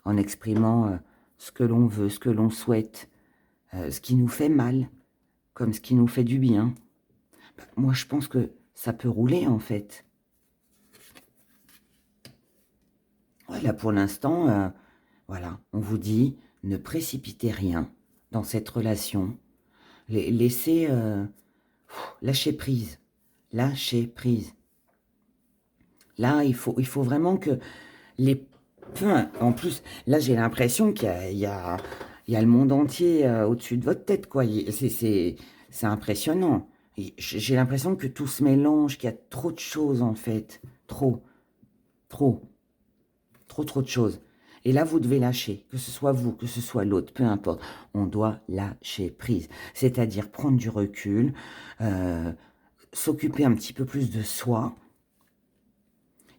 en exprimant ce que l'on veut, ce que l'on souhaite, ce qui nous fait mal, comme ce qui nous fait du bien, moi je pense que ça peut rouler en fait. Voilà, pour l'instant, voilà, on vous dit, ne précipitez rien dans cette relation. Laissez, lâcher prise. Lâcher prise. Là, il faut vraiment que les... Enfin, en plus, là, j'ai l'impression qu'il y a le monde entier au-dessus de votre tête, quoi. C'est impressionnant. J'ai l'impression que tout se mélange, qu'il y a trop de choses, en fait. Trop, trop. Trop de choses. Et là, vous devez lâcher, que ce soit vous, que ce soit l'autre, peu importe. On doit lâcher prise, c'est-à-dire prendre du recul, s'occuper un petit peu plus de soi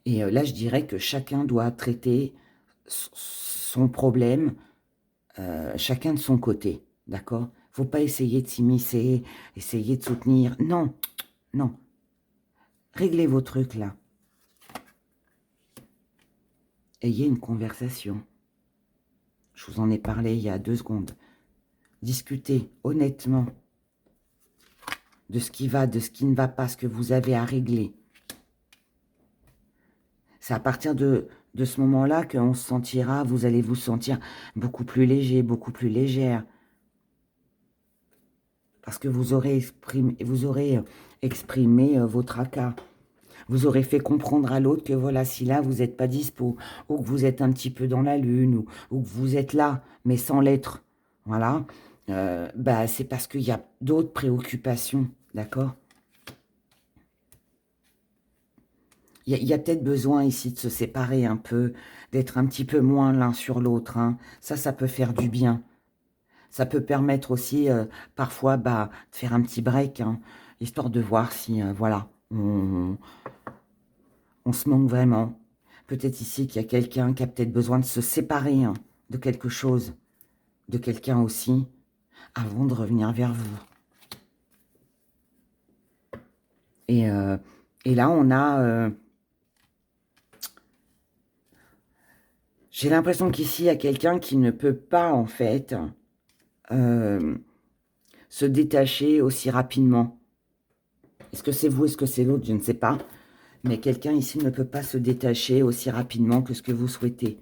Et là, je dirais que chacun doit traiter son problème, chacun de son côté, d'accord? Faut pas essayer de s'immiscer, essayer de soutenir. Non, non. Réglez vos trucs, là. Ayez une conversation. Je vous en ai parlé il y a 2 secondes. Discutez honnêtement de ce qui va, de ce qui ne va pas, ce que vous avez à régler. C'est à partir de ce moment-là qu'on se sentira, vous allez vous sentir beaucoup plus léger, beaucoup plus légère. Parce que vous aurez exprimé vos tracas. Vous aurez fait comprendre à l'autre que voilà, si là, vous n'êtes pas dispo, ou que vous êtes un petit peu dans la lune, ou que vous êtes là, mais sans l'être. Voilà. Bah, c'est parce qu'il y a d'autres préoccupations, d'accord? Il y a peut-être besoin ici de se séparer un peu, d'être un petit peu moins l'un sur l'autre, hein. Ça peut faire du bien. Ça peut permettre aussi, parfois, bah, de faire un petit break, hein, histoire de voir si, voilà, on se manque vraiment. Peut-être ici qu'il y a quelqu'un qui a peut-être besoin de se séparer, hein, de quelque chose, de quelqu'un aussi, avant de revenir vers vous. Et là, on a... j'ai l'impression qu'ici, il y a quelqu'un qui ne peut pas, en fait, se détacher aussi rapidement. Est-ce que c'est vous, est-ce que c'est l'autre? Je ne sais pas. Mais quelqu'un ici ne peut pas se détacher aussi rapidement que ce que vous souhaitez.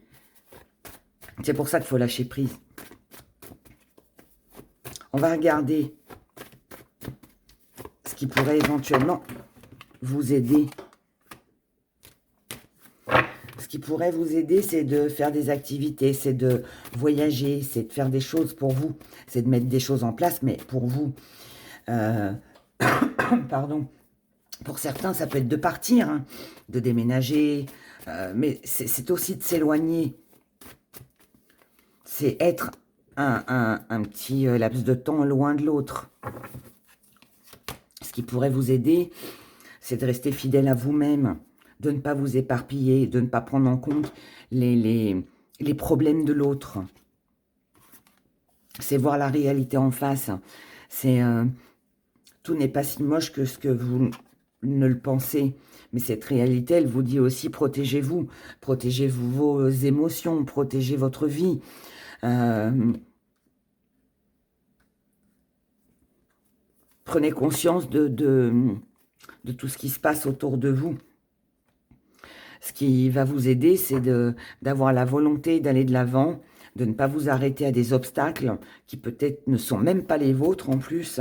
C'est pour ça qu'il faut lâcher prise. On va regarder ce qui pourrait éventuellement vous aider. Ce qui pourrait vous aider, c'est de faire des activités, c'est de voyager, c'est de faire des choses pour vous. C'est de mettre des choses en place, mais pour vous. Pardon. Pour certains, ça peut être de partir, hein, de déménager, mais c'est aussi de s'éloigner. C'est être un petit laps de temps loin de l'autre. Ce qui pourrait vous aider, c'est de rester fidèle à vous-même, de ne pas vous éparpiller, de ne pas prendre en compte les problèmes de l'autre. C'est voir la réalité en face. C'est tout n'est pas si moche que ce que vous ne le pensez. Mais cette réalité, elle vous dit aussi protégez-vous. Protégez-vous vos émotions, protégez votre vie. Prenez conscience de tout ce qui se passe autour de vous. Ce qui va vous aider, c'est d'avoir la volonté d'aller de l'avant, de ne pas vous arrêter à des obstacles qui peut-être ne sont même pas les vôtres en plus.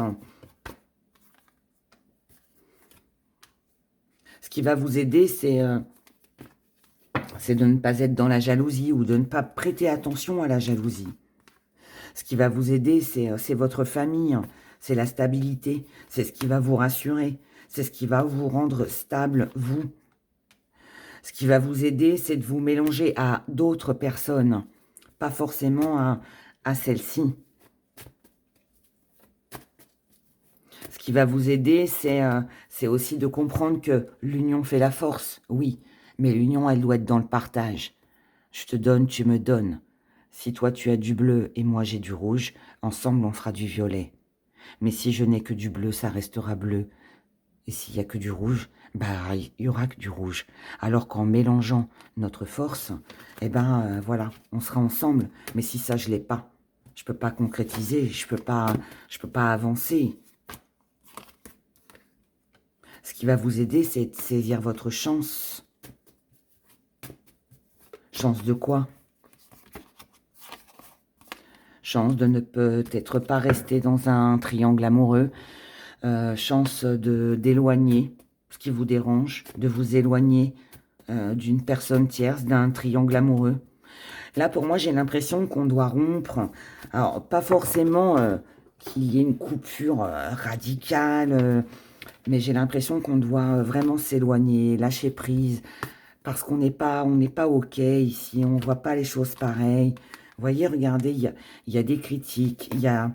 Ce qui va vous aider, c'est de ne pas être dans la jalousie ou de ne pas prêter attention à la jalousie. Ce qui va vous aider, c'est votre famille, c'est la stabilité, c'est ce qui va vous rassurer, c'est ce qui va vous rendre stable, vous. Ce qui va vous aider, c'est de vous mélanger à d'autres personnes, pas forcément à celle-ci. Ce qui va vous aider, c'est aussi de comprendre que l'union fait la force, oui, mais l'union, elle doit être dans le partage. Je te donne, tu me donnes. Si toi, tu as du bleu et moi, j'ai du rouge, ensemble, on fera du violet. Mais si je n'ai que du bleu, ça restera bleu. Et s'il n'y a que du rouge, bah, il n'y aura que du rouge. Alors qu'en mélangeant notre force, eh ben, voilà, on sera ensemble. Mais si ça, je ne l'ai pas, je ne peux pas concrétiser, je peux pas avancer. Ce qui va vous aider, c'est de saisir votre chance. Chance de quoi? Chance de ne peut-être pas rester dans un triangle amoureux. Chance d'éloigner ce qui vous dérange, de vous éloigner d'une personne tierce, d'un triangle amoureux. Là, pour moi, j'ai l'impression qu'on doit rompre. Alors, pas forcément qu'il y ait une coupure radicale, mais j'ai l'impression qu'on doit vraiment s'éloigner, lâcher prise, parce qu'on n'est pas OK ici, on ne voit pas les choses pareilles. Vous voyez, regardez, il y a des critiques, il y a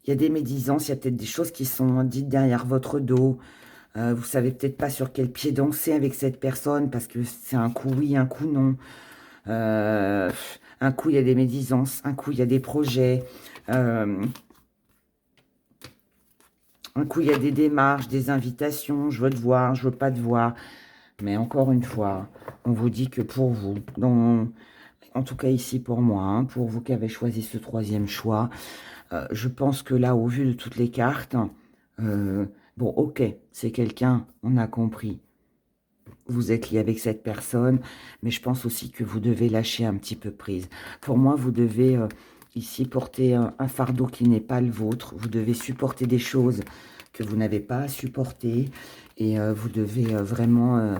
des médisances, il y a peut-être des choses qui sont dites derrière votre dos. Vous savez peut-être pas sur quel pied danser avec cette personne parce que c'est un coup oui, un coup non. Euh, un coup, il y a des médisances, un coup, il y a des projets, un coup, il y a des démarches, des invitations, je veux te voir, je veux pas te voir. Mais encore une fois, on vous dit que pour vous, en tout cas ici pour moi, hein, pour vous qui avez choisi ce troisième choix, je pense que là, au vu de toutes les cartes, bon, ok, c'est quelqu'un, on a compris. Vous êtes lié avec cette personne, mais je pense aussi que vous devez lâcher un petit peu prise. Pour moi, vous devez ici porter un fardeau qui n'est pas le vôtre. Vous devez supporter des choses que vous n'avez pas à supporter. Et vous devez vraiment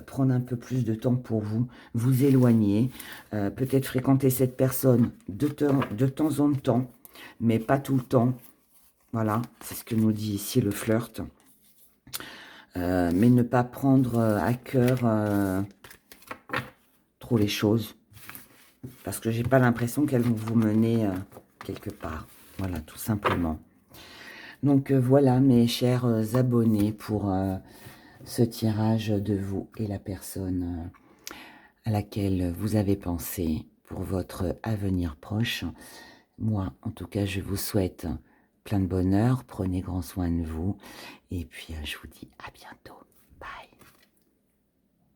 prendre un peu plus de temps pour vous, vous éloigner. Peut-être fréquenter cette personne de temps en temps, mais pas tout le temps. Voilà, c'est ce que nous dit ici le flirt. Mais ne pas prendre à cœur trop les choses. Parce que j'ai pas l'impression qu'elles vont vous mener quelque part. Voilà, tout simplement. Donc voilà mes chers abonnés pour ce tirage de vous et la personne à laquelle vous avez pensé pour votre avenir proche. Moi, en tout cas, je vous souhaite plein de bonheur. Prenez grand soin de vous. Et puis, je vous dis à bientôt. Bye.